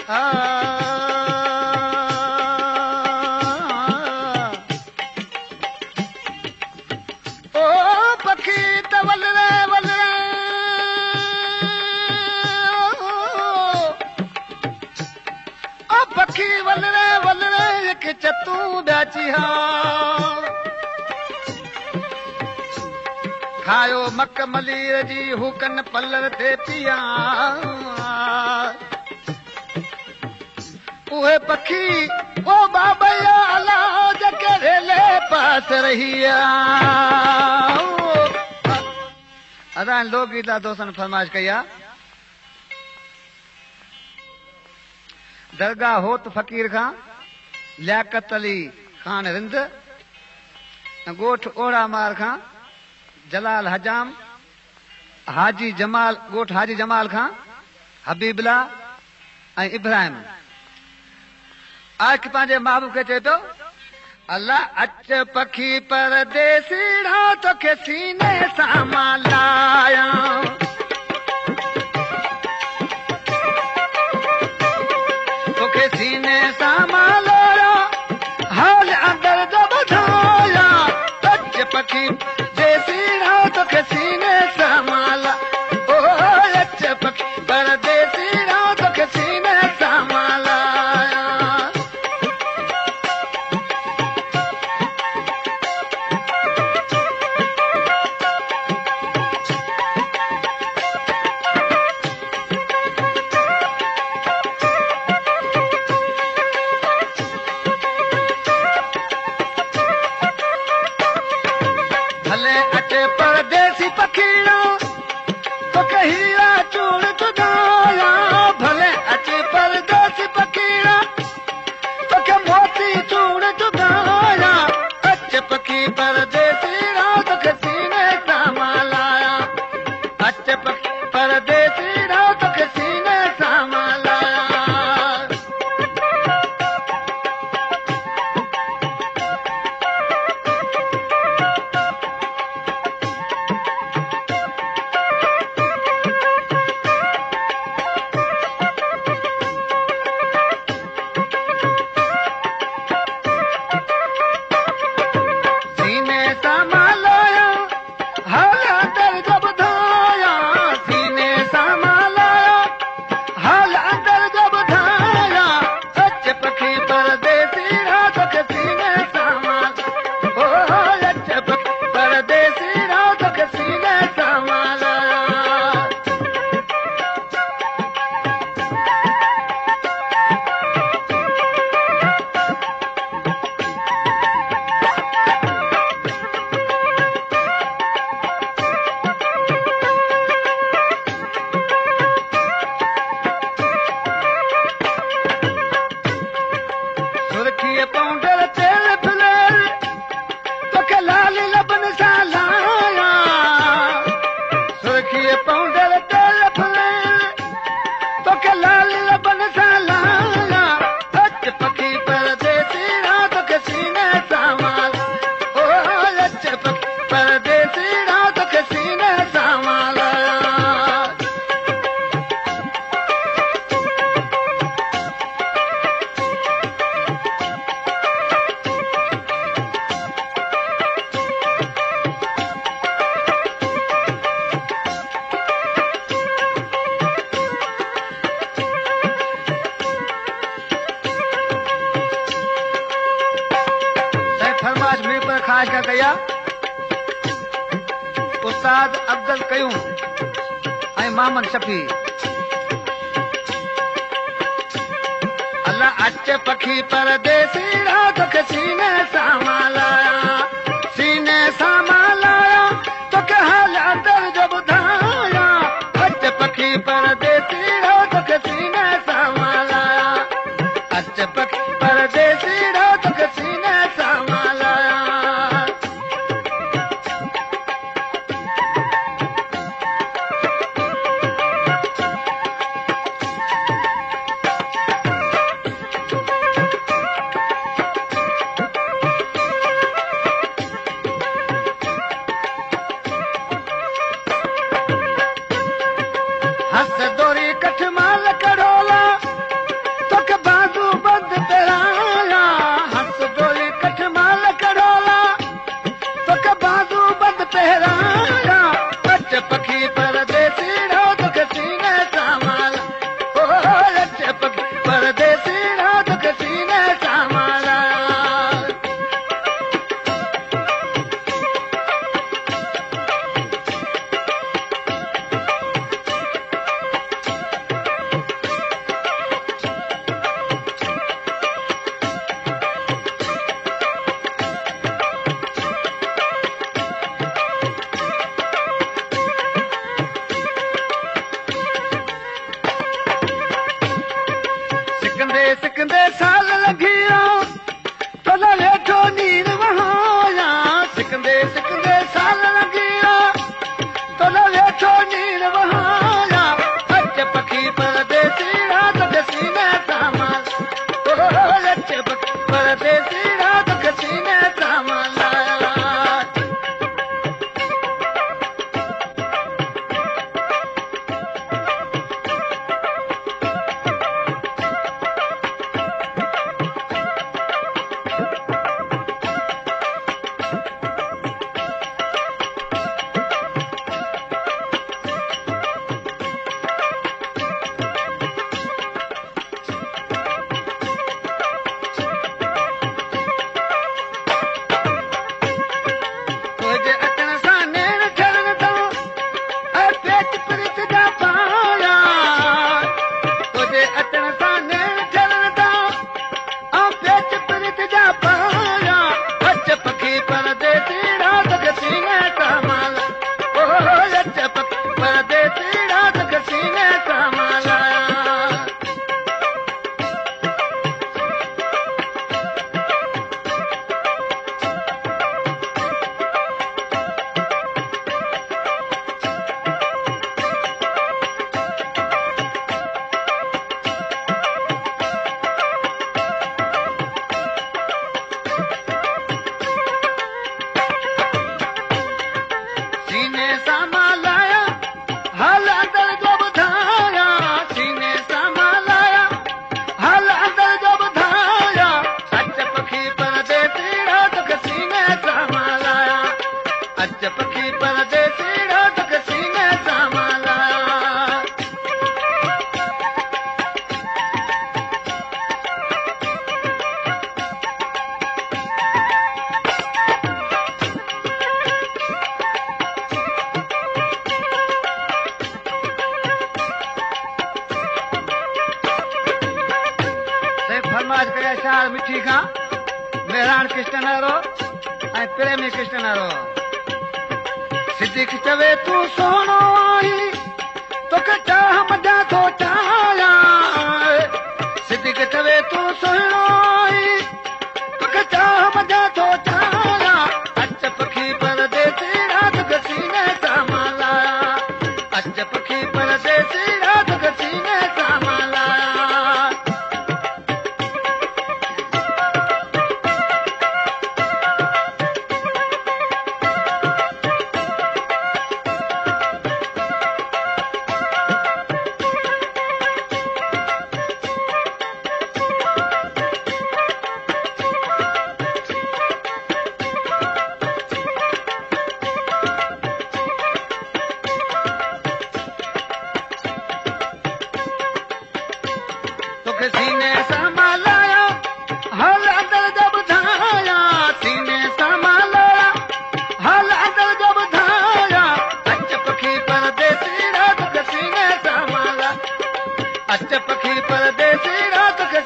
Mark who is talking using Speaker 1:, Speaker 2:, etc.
Speaker 1: ओ पखी त वलरे वलरे ओ पखी वलरे वलरे एक चतू ॿियाची हा खायो मक मलीर जी हुकन पलर ते पिया उहे पखी ओ बाबैया अला जके रेले पास रहिया अदा लोकगीता दोस्तन फरमाइश कया दरगाह होत फकीर खां लियाकत अली खान रिंद गोठ ओड़ा मार खां जलाल हजाम हाजी जमाल गोठ हाजी जमाल खां हबीबला ऐं इब्राहिम आज पंहिंजे महबूब खे चए पियो अल्लाह अच पखी परदेसीड़ा तोखे सीने सां मां लाया तोखे सीने सां मां लाया हाल अंदर जो ॿुधाया अच पखी देसीड़ा तोखे सीने सां मां लाया ओ अच पखी परदेसीड़ा तोखे सीने सां मां लाया परदेसी पखीड़ा तोखे हीरा चूड़ चुगाया भले अचे परदेसी पखीड़ा तोखे मोती चूड़ चुगाया अच पखी परदेसीड़ा तोखे सीने सां मां लाया अच पखी परदेसीड़ा तोखे सीने सां मां लाया ख़ास का कया उस्ताद अब्दुल कयूम ऐं मोहम्मद शफी अल्लाह अच पखी परदेसीड़ा तोखे सीने सां मां लाया सीने सां मां लाया तोखे हाल अंदर जो ॿुधाया अच पखी परदेसीड़ा तोखे सीने सां मां लाया अच पखी परदेसीड़ा तोखे सीने सां मां लाया सिकंदे साल लॻी तोल वेठो नीर वहाया सिकंदे साल लॻी तोल वेठो नीर वहाया अच पखी परदेसी रात के सीने सामान अच पखी परदेसी रात के सीने सामान फरमाइश कया शार मिठी खां मेहरान कृष्ण नारो ऐं प्रेमी कृष्ण नारो सिद्दीक चवे तूं सोनो आई तोखे चाह मजा थो चाया सिद्दीक चवे तूं सोनो आई तोखे चाह मजा थो चाया अच पखी परदेसी रात के सीने सामान लाया अच पखी परदेसी रात के सीने सामान लाया सीने संभालाया हल अंदर जब धाया सीने संभालाया हल अंदर जब धाया अच पखी परदेसी रात के सीने संभाला अच पखी परदेसी रात के